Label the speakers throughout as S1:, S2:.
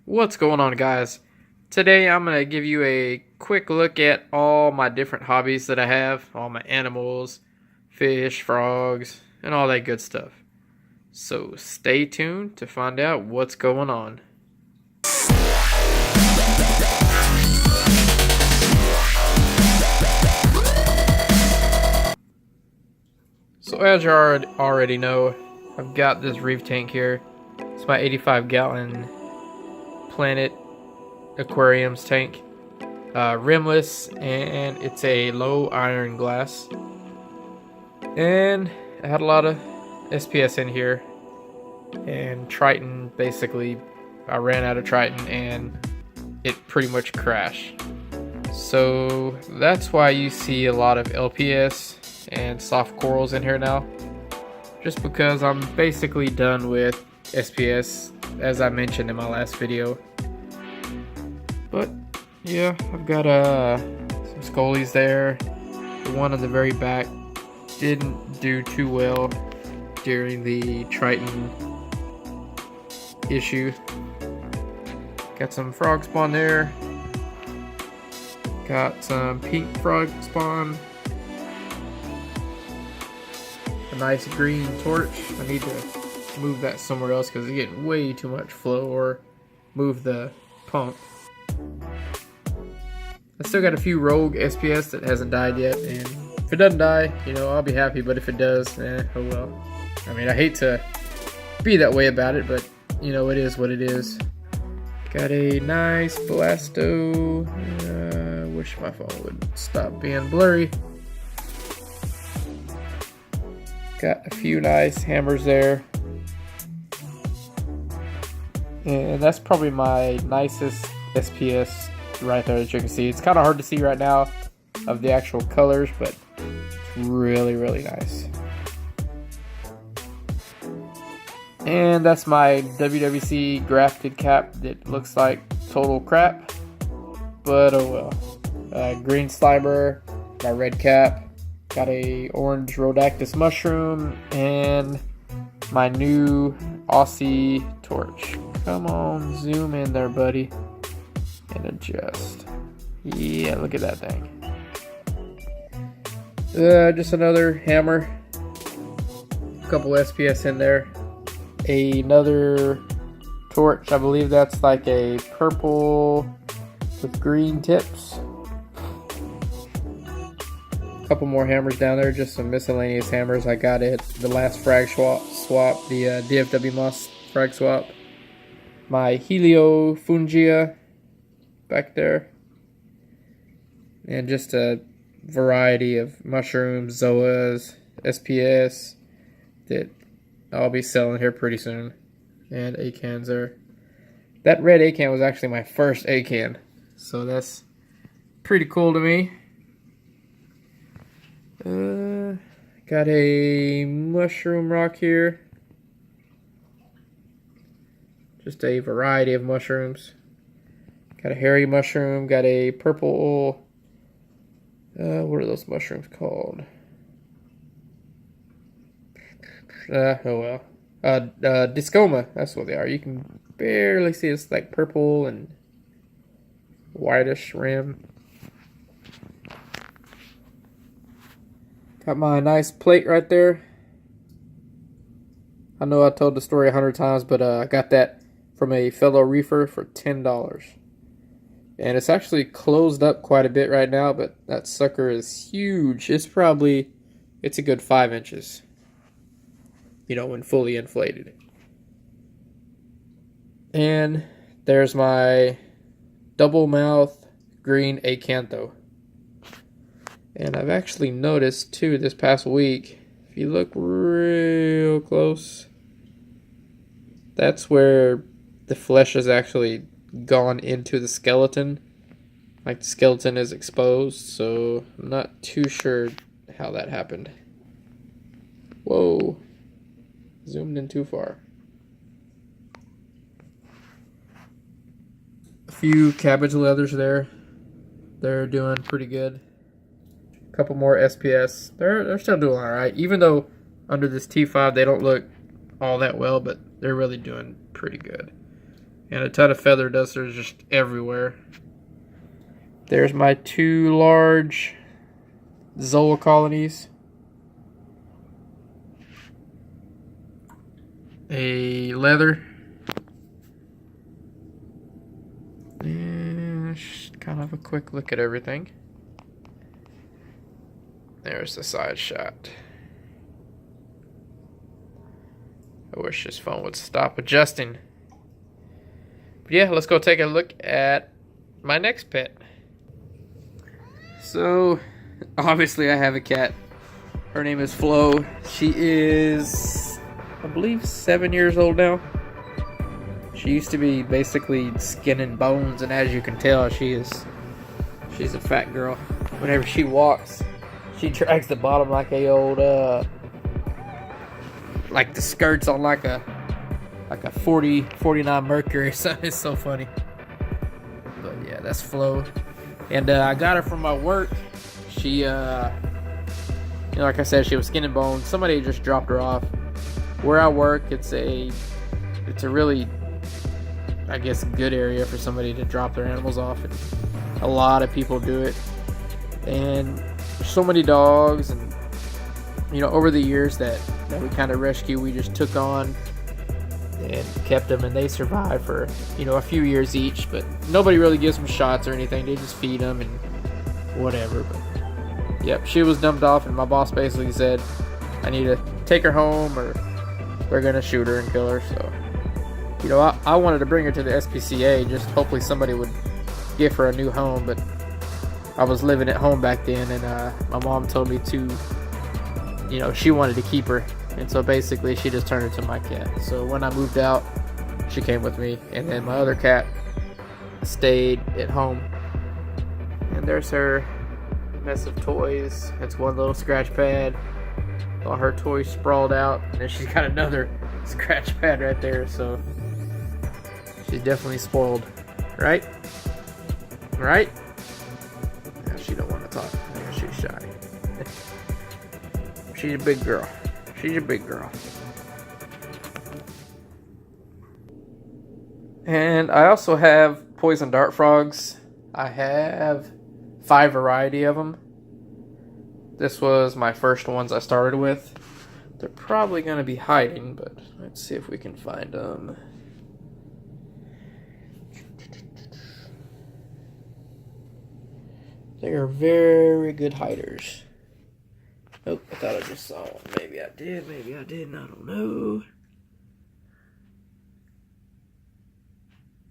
S1: What's going on, guys? Today I'm going to give you a quick look at all my different hobbies that I have, all my animals, fish, frogs, and all that good stuff. So stay tuned to find out what's going on. So as you already know, I've got this reef tank here. It's my 85-gallon Planet Aquariums tank, rimless, and it's a low iron glass. And I had a lot of SPS in here, and Triton, basically I ran out of Triton and it pretty much crashed. So that's why you see a lot of LPS and soft corals in here now, just because I'm basically done with SPS, as I mentioned in my last video. But yeah, I've got some scolies there. The one on the very back didn't do too well during the Triton issue. Got some frog spawn there. Got some pink frog spawn. A nice green torch. I need to move that somewhere else because it's getting way too much flow, or move the pump. I still got a few rogue SPS that hasn't died yet, and if it doesn't die, you know, I'll be happy, but if it does, oh well. I mean, I hate to be that way about it, but you know, it is what it is. Got a nice Blasto. Wish my phone would stop being blurry. Got a few nice hammers there. And that's probably my nicest SPS right there that you can see. It's kind of hard to see right now of the actual colors, but it's really, really nice. And that's my WWC grafted cap that looks like total crap, but oh well. Green Slimer, my red cap. Got a orange Rhodactis mushroom and my new Aussie torch. Come on, zoom in there, buddy, and adjust. Yeah, look at that thing. Just another hammer. A couple SPS in there. Another torch. I believe that's like a purple with green tips. Couple more hammers down there, just some miscellaneous hammers I got at the last frag swap, the DFW Moss frag swap. My Helio Fungia back there, and just a variety of mushrooms, zoas, SPS that I'll be selling here pretty soon, and acans there. That red acan was actually my first acan, so that's pretty cool to me. Got a mushroom rock here. Just a variety of mushrooms. Got a hairy mushroom. Got a purple. What are those mushrooms called? Oh well. Discoma. That's what they are. You can barely see. It's like purple and whitish rim. Got my nice plate right there. I know I told the story 100 times, but I got that from a fellow reefer for $10. And it's actually closed up quite a bit right now, but that sucker is huge. It's a good 5 inches. You know, when fully inflated. And there's my double mouth green acantho. And I've actually noticed too this past week, if you look real close, that's where the flesh has actually gone into the skeleton. Like the skeleton is exposed, so I'm not too sure how that happened. Whoa, zoomed in too far. A few cabbage leathers there. They're doing pretty good. Couple more SPS. They're still doing alright, even though under this T5 they don't look all that well, but they're really doing pretty good. And a ton of feather dusters just everywhere. There's my 2 large Zoa colonies. A leather. And just kind of a quick look at everything. There's the side shot. I wish this phone would stop adjusting. But yeah, let's go take a look at my next pet. So, obviously I have a cat. Her name is Flo. She is, I believe, 7 years old now. She used to be basically skin and bones, and as you can tell, she's a fat girl. Whenever she walks, she drags the bottom like a old, like the skirts on like a 49 Mercury. So it's so funny. But yeah, that's Flo. And I got her from my work. She, like I said, she was skin and bones. Somebody just dropped her off. Where I work, it's a really, I guess, good area for somebody to drop their animals off. And a lot of people do it. And there's so many dogs, and over the years that we kind of rescue, we just took on and kept them, and they survived for a few years each. But nobody really gives them shots or anything. They just feed them and whatever. But yep, she was dumped off, and my boss basically said I need to take her home or we're gonna shoot her and kill her. So I wanted to bring her to the SPCA, just hopefully somebody would give her a new home. But I was living at home back then, and my mom told me to, she wanted to keep her. And so basically she just turned into my cat. So when I moved out, she came with me, and then my other cat stayed at home. And there's her mess of toys. It's one little scratch pad. All her toys sprawled out, and then she's got another scratch pad right there. So she's definitely spoiled, right? Right? Yeah, she don't want to talk. Yeah, she's shy. She's a big girl. She's a big girl. And I also have poison dart frogs. I have 5 variety of them. This was my first ones I started with. They're probably going to be hiding, but let's see if we can find them. They are very good hiders. Oh, I thought I just saw one. Maybe I did, maybe I didn't. I don't know.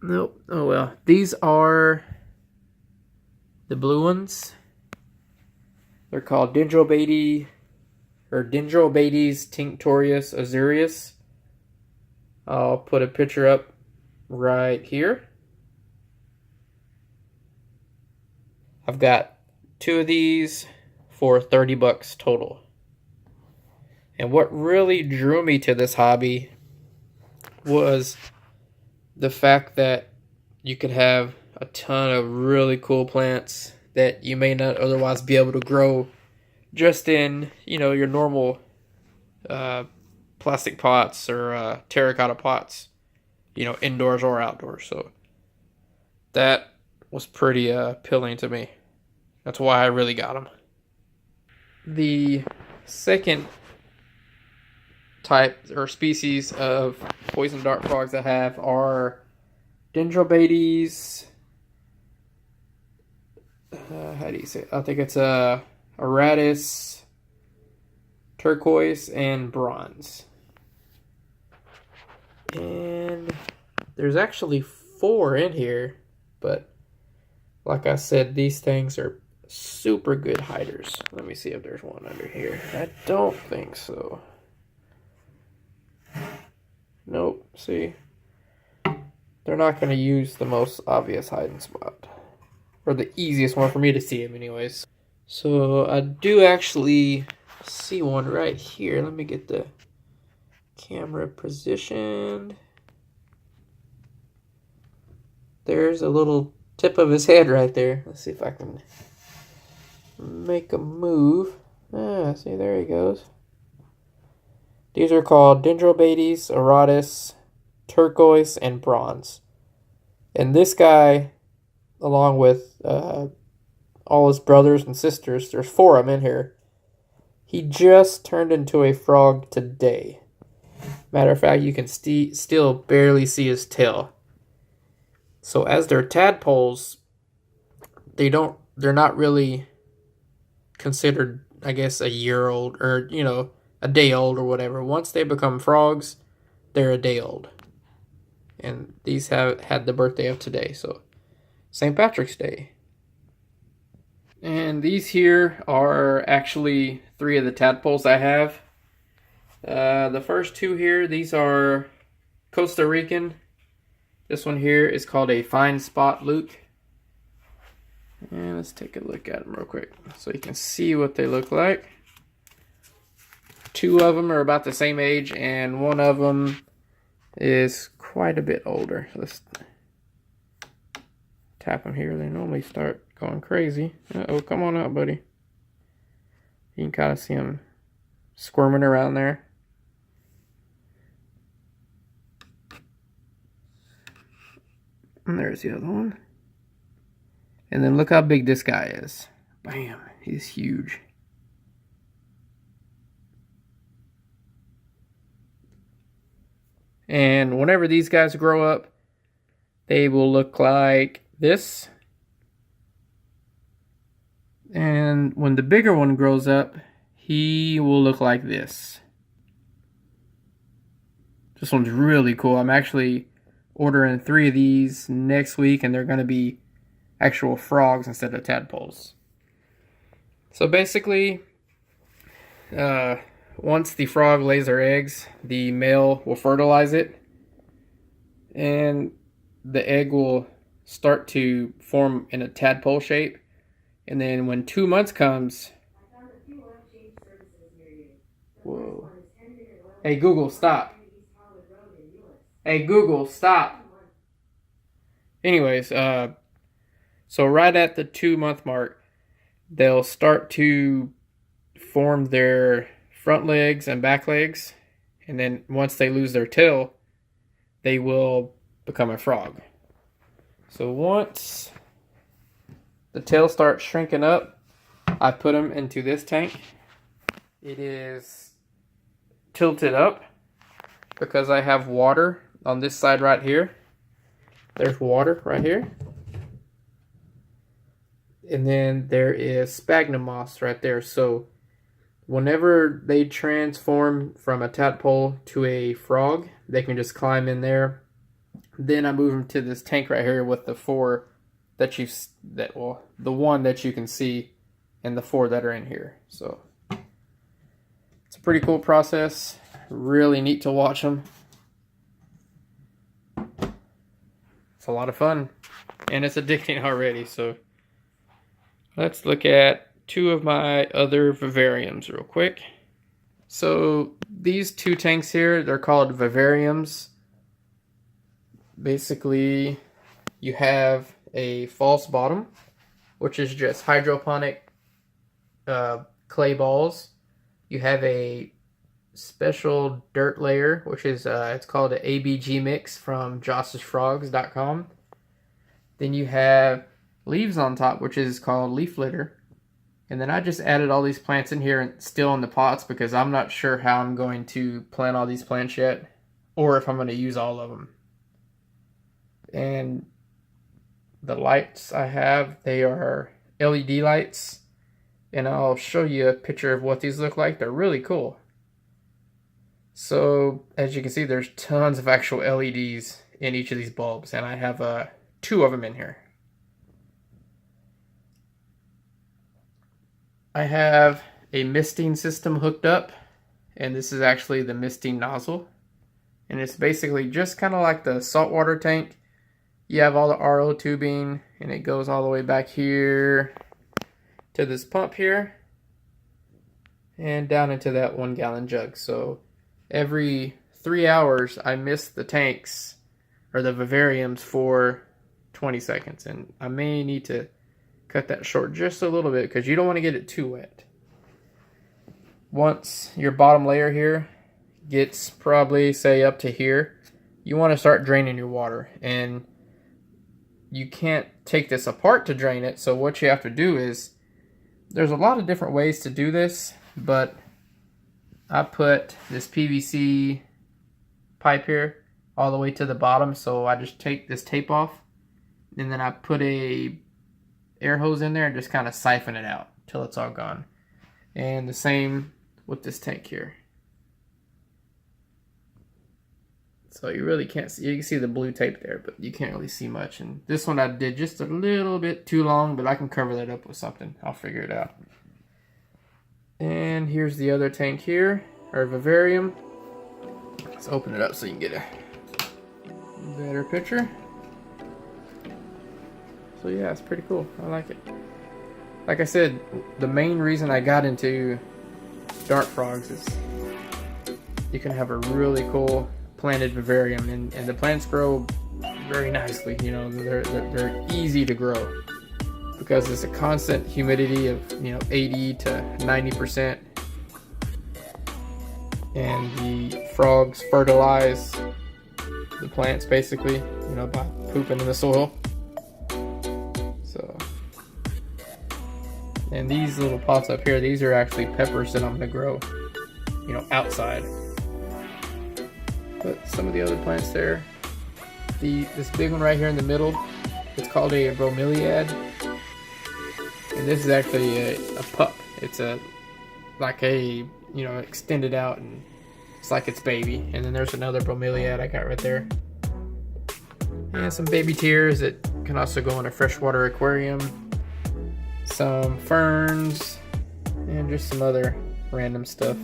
S1: Nope. Oh well. These are the blue ones. They're called Dendrobates tinctorius azureus. I'll put a picture up right here. I've got 2 of these for $30 total. And what really drew me to this hobby was the fact that you could have a ton of really cool plants that you may not otherwise be able to grow just in, your normal plastic pots or terracotta pots, indoors or outdoors. So that was pretty appealing to me. That's why I really got them. The second type or species of poison dart frogs I have are Dendrobates. How do you say it? I think it's Aratus, turquoise, and bronze. And there's actually 4 in here, but like I said, these things are super good hiders. Let me see if there's one under here. I don't think so. Nope. See, they're not going to use the most obvious hiding spot, or the easiest one for me to see them anyways. So I do actually see one right here. Let me get the camera positioned. There's a little tip of his head right there. Let's see if I can make a move. See, there he goes. These are called Dendrobates, Aratus, turquoise, and bronze. And this guy, along with all his brothers and sisters, there's 4 of them in here, he just turned into a frog today. Matter of fact, you can still barely see his tail. So as they're tadpoles, they're not really considered, I guess, a year old, or a day old or whatever. Once they become frogs, they're a day old. And these have had the birthday of today, so St. Patrick's Day. And these here are actually 3 of the tadpoles I have. The first 2 here, these are Costa Rican. This one here is called a fine spot Luke. And let's take a look at them real quick so you can see what they look like. 2 of them are about the same age, and 1 of them is quite a bit older. Let's tap them here. They normally start going crazy. Uh-oh, come on out, buddy. You can kind of see them squirming around there. And there's the other one. And then look how big this guy is. Bam, he's huge. And whenever these guys grow up, they will look like this. And when the bigger one grows up, he will look like this. This one's really cool. I'm actually ordering 3 of these next week, and they're going to be actual frogs instead of tadpoles. So basically, once the frog lays their eggs, the male will fertilize it, and the egg will start to form in a tadpole shape. And then when 2 months comes, whoa. Hey Google, stop. Hey Google, stop. Anyways, so right at the 2-month mark, they'll start to form their front legs and back legs. And then once they lose their tail, they will become a frog. So once the tail starts shrinking up, I put them into this tank. It is tilted up because I have water on this side right here. There's water right here. And then there is sphagnum moss right there. So whenever they transform from a tadpole to a frog, they can just climb in there. Then I move them to this tank right here with the 4 that the one that you can see, and the 4 that are in here. So it's a pretty cool process. Really neat to watch them. It's a lot of fun, and it's addicting already. So let's look at 2 of my other vivariums real quick. So these 2 tanks here, they're called vivariums. Basically, you have a false bottom, which is just hydroponic clay balls. You have a special dirt layer, which is it's called an ABG mix from joshsfrogs.com. Then you have leaves on top, which is called leaf litter. And then I just added all these plants in here and still in the pots because I'm not sure how I'm going to plant all these plants yet, or if I'm going to use all of them. And the lights I have, they are LED lights, and I'll show you a picture of what these look like. They're really cool. So as you can see, there's tons of actual LEDs in each of these bulbs, and I have 2 of them in here. I have a misting system hooked up, and this is actually the misting nozzle, and it's basically just kind of like the saltwater tank. You have all the RO tubing, and it goes all the way back here to this pump here and down into that 1-gallon jug. So every 3 hours I mist the tanks or the vivariums for 20 seconds, and I may need to cut that short just a little bit because you don't want to get it too wet. Once your bottom layer here gets probably say up to here, you want to start draining your water. And you can't take this apart to drain it. So what you have to do is, there's a lot of different ways to do this, but I put this PVC pipe here all the way to the bottom. So I just take this tape off, and then I put a air hose in there and just kind of siphon it out till it's all gone. And the same with this tank here. So you really can't see, you can see the blue tape there, but you can't really see much. And this one I did just a little bit too long, but I can cover that up with something. I'll figure it out. And here's the other tank here, our vivarium. Let's open it up so you can get a better picture. So yeah, it's pretty cool. I like it. Like I said, the main reason I got into dart frogs is you can have a really cool planted vivarium, and the plants grow very nicely. You know, they're easy to grow because it's a constant humidity of 80 to 90%, and the frogs fertilize the plants basically, by pooping in the soil. So, and these little pots up here, these are actually peppers that I'm gonna grow, outside. But some of the other plants there, this big one right here in the middle, it's called a bromeliad, and this is actually a pup. It's like a extended out, and it's like its baby. And then there's another bromeliad I got right there, and some baby tears that can also go in a freshwater aquarium, some ferns, and just some other random stuff.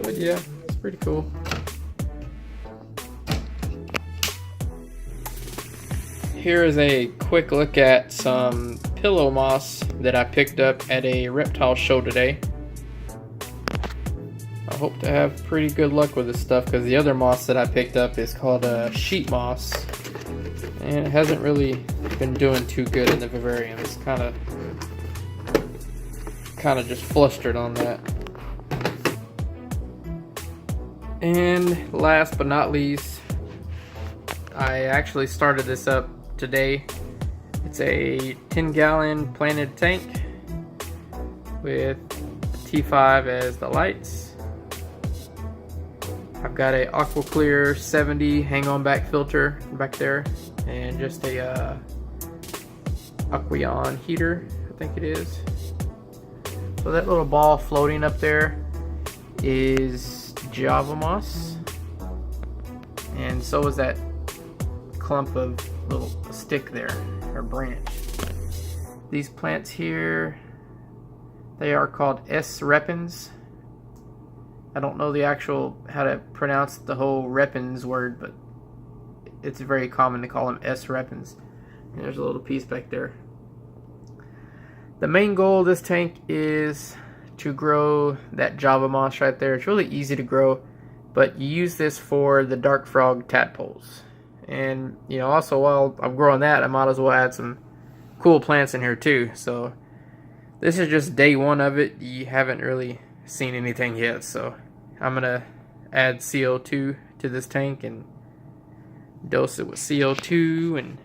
S1: But yeah, it's pretty cool. Here is a quick look at some pillow moss that I picked up at a reptile show today. I hope to have pretty good luck with this stuff, because the other moss that I picked up is called sheet moss, and it hasn't really been doing too good in the vivarium. It's kind of just flustered on that. And last but not least, I actually started this up today. It's a 10-gallon planted tank with T5 as the lights. I've got a Aqua Clear 70 hang-on back filter back there, and just a Aquarium heater, I think it is. So that little ball floating up there is Java moss, and so is that clump of little stick there, or branch. These plants here, they are called S. repens. I don't know the actual how to pronounce the whole repens word, but it's very common to call them S. repens. And there's a little piece back there. The main goal of this tank is to grow that Java moss right there. It's really easy to grow, but you use this for the dark frog tadpoles. And also while I'm growing that, I might as well add some cool plants in here too. So this is just day one of it. You haven't really seen anything yet, so I'm gonna add CO2 to this tank and dose it with CO2 and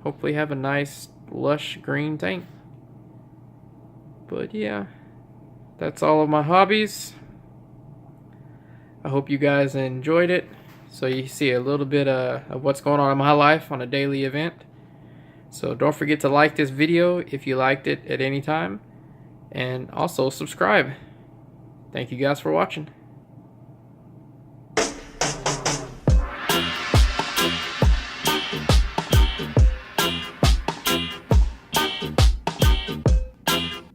S1: hopefully have a nice lush green tank. But yeah, that's all of my hobbies. I hope you guys enjoyed it, so you see a little bit of what's going on in my life on a daily event. So don't forget to like this video if you liked it at any time, and also subscribe. Thank you guys for watching.